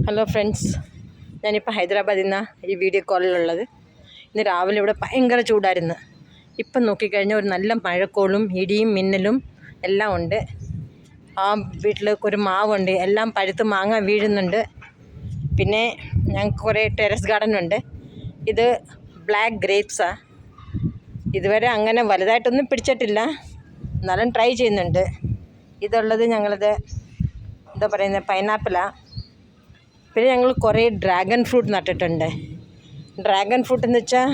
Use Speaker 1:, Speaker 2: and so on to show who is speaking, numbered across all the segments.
Speaker 1: Hello friends, ഞാനിപ്പോൾ ഹൈദരാബാദിൽ നിന്നാണ് ഈ വീഡിയോ കോളിലുള്ളത്. ഇന്ന് രാവിലെ ഇവിടെ ഭയങ്കര ചൂടായിരുന്നു. ഇപ്പം നോക്കിക്കഴിഞ്ഞാൽ ഒരു നല്ല മഴക്കോളും ഇടിയും മിന്നലും എല്ലാം ഉണ്ട്. ആ വീട്ടിൽ ഒരു മാവുണ്ട്, എല്ലാം പഴുത്ത് മാങ്ങ വീഴുന്നുണ്ട്. പിന്നെ ഞങ്ങൾക്ക് കുറേ ടെറസ് ഗാർഡൻ ഉണ്ട്. ഇത് ബ്ലാക്ക് ഗ്രേപ്സാണ്. ഇതുവരെ അങ്ങനെ വലുതായിട്ടൊന്നും പിടിച്ചിട്ടില്ല, എന്നാലും ട്രൈ ചെയ്യുന്നുണ്ട്. ഇതുള്ളത് ഞങ്ങളത് എന്താ പറയുന്നത്, പൈനാപ്പിളാണ്. പിന്നെ ഞങ്ങൾ കുറേ ഡ്രാഗൺ ഫ്രൂട്ട് നട്ടിട്ടുണ്ട്. ഡ്രാഗൺ ഫ്രൂട്ട് എന്ന് വെച്ചാൽ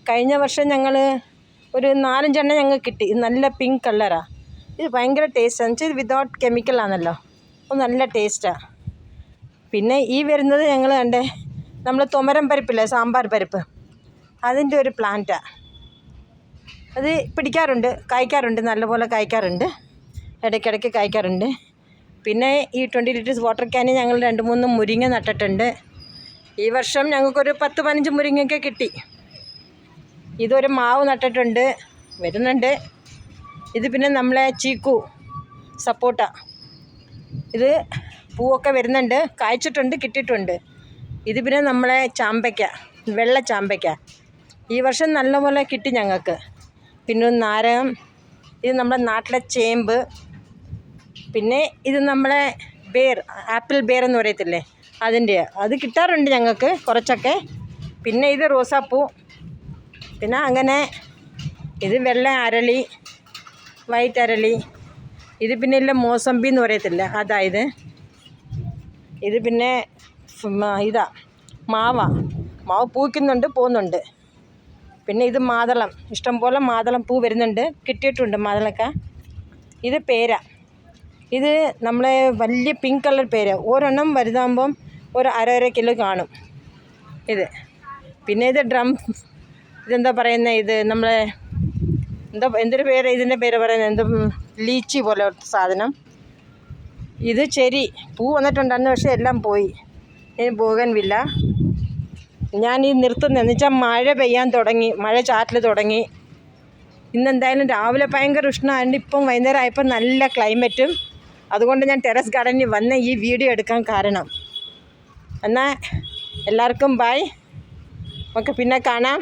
Speaker 1: കഴിഞ്ഞ വർഷം ഞങ്ങൾ ഒരു 4-5 എണ്ണം ഞങ്ങൾക്ക് കിട്ടി. ഇത് നല്ല പിങ്ക് കളറാണ്. ഇത് ഭയങ്കര ടേസ്റ്റാണ്. എന്ന് വെച്ചാൽ ഇത് വിതൗട്ട് കെമിക്കലാണല്ലോ, അപ്പോൾ നല്ല ടേസ്റ്റാണ്. പിന്നെ ഈ വരുന്നത് ഞങ്ങൾ കണ്ടേ, നമ്മൾ തുമരം പരിപ്പില്ലേ, സാമ്പാർ പരിപ്പ്, അതിൻ്റെ ഒരു പ്ലാന്റാണ്. അത് പിടിക്കാറുണ്ട്, കായ്ക്കാറുണ്ട്, നല്ലപോലെ കായ്ക്കാറുണ്ട്, ഇടയ്ക്കിടയ്ക്ക് കായ്ക്കാറുണ്ട്. പിന്നെ ഈ 20 ലിറ്റേഴ്സ് വാട്ടർ ക്യാനിൽ ഞങ്ങൾ 2-3 മുരിങ്ങ നട്ടിട്ടുണ്ട്. ഈ വർഷം ഞങ്ങൾക്കൊരു 10-15 മുരിങ്ങയൊക്കെ കിട്ടി. ഇതൊരു മാവ് നട്ടിട്ടുണ്ട്, വരുന്നുണ്ട്. ഇത് പിന്നെ നമ്മളെ ചീക്കു സപ്പോട്ട, ഇത് പൂവൊക്കെ വരുന്നുണ്ട്, കായ്ച്ചിട്ടുണ്ട്, കിട്ടിയിട്ടുണ്ട്. ഇത് പിന്നെ നമ്മളെ ചാമ്പയ്ക്ക, വെള്ള ചാമ്പയ്ക്ക, ഈ വർഷം നല്ലപോലെ കിട്ടി ഞങ്ങൾക്ക്. പിന്നെ നാരകം, ഇത് നമ്മുടെ നാട്ടിലെ ചേമ്പ്. പിന്നെ ഇത് നമ്മളെ ബേർ, ആപ്പിൾ ബേർ എന്ന് പറയത്തില്ലേ, അതിൻ്റെ അത് കിട്ടാറുണ്ട് ഞങ്ങൾക്ക് കുറച്ചൊക്കെ. പിന്നെ ഇത് റോസാപ്പൂ. പിന്നെ അങ്ങനെ ഇത് വെള്ള അരളി, വൈറ്റ് അരളി. ഇത് പിന്നെ ഇല്ല മോസമ്പി എന്ന് പറയത്തില്ല, അതായത് ഇത് പിന്നെ ഇതാ മാവ് പൂക്കുന്നുണ്ട്, പോകുന്നുണ്ട്. പിന്നെ ഇത് മാതളം, ഇഷ്ടംപോലെ മാതളം പൂ വരുന്നുണ്ട്, കിട്ടിയിട്ടുണ്ട് മാതളക്ക. ഇത് പേര, ഇത് നമ്മളെ വലിയ പിങ്ക് കളർ പേര, ഒരെണ്ണം വലുതാകുമ്പം ഒരു 1.5 കിലോ കാണും ഇത്. പിന്നെ ഇത് ഇതെന്താ പറയുന്നത്, ഇത് നമ്മളെ എന്തൊരു പേര്, ഇതിൻ്റെ പേര് പറയുന്നത്, ലീച്ചി പോലെ സാധനം. ഇത് ചെരി, പൂ വന്നിട്ടുണ്ടായിരുന്നു, പക്ഷേ എല്ലാം പോയി. ഇനി ബോഗൺവില്ല. ഞാൻ ഈ നിർത്തുന്നതെന്ന് വെച്ചാൽ മഴ പെയ്യാൻ തുടങ്ങി, മഴ ചാറ്റൽ തുടങ്ങി. ഇന്നെന്തായാലും രാവിലെ ഭയങ്കര ഉഷ്ണമായിട്ട് ഇപ്പം വൈകുന്നേരം ആയപ്പോൾ നല്ല ക്ലൈമറ്റും. അതുകൊണ്ട് ഞാൻ ടെറസ് ഗാർഡനിൽ വന്ന് ഈ വീഡിയോ എടുക്കാൻ കാരണം. എന്നാൽ എല്ലാവർക്കും ബൈ, നമുക്ക് പിന്നെ കാണാം.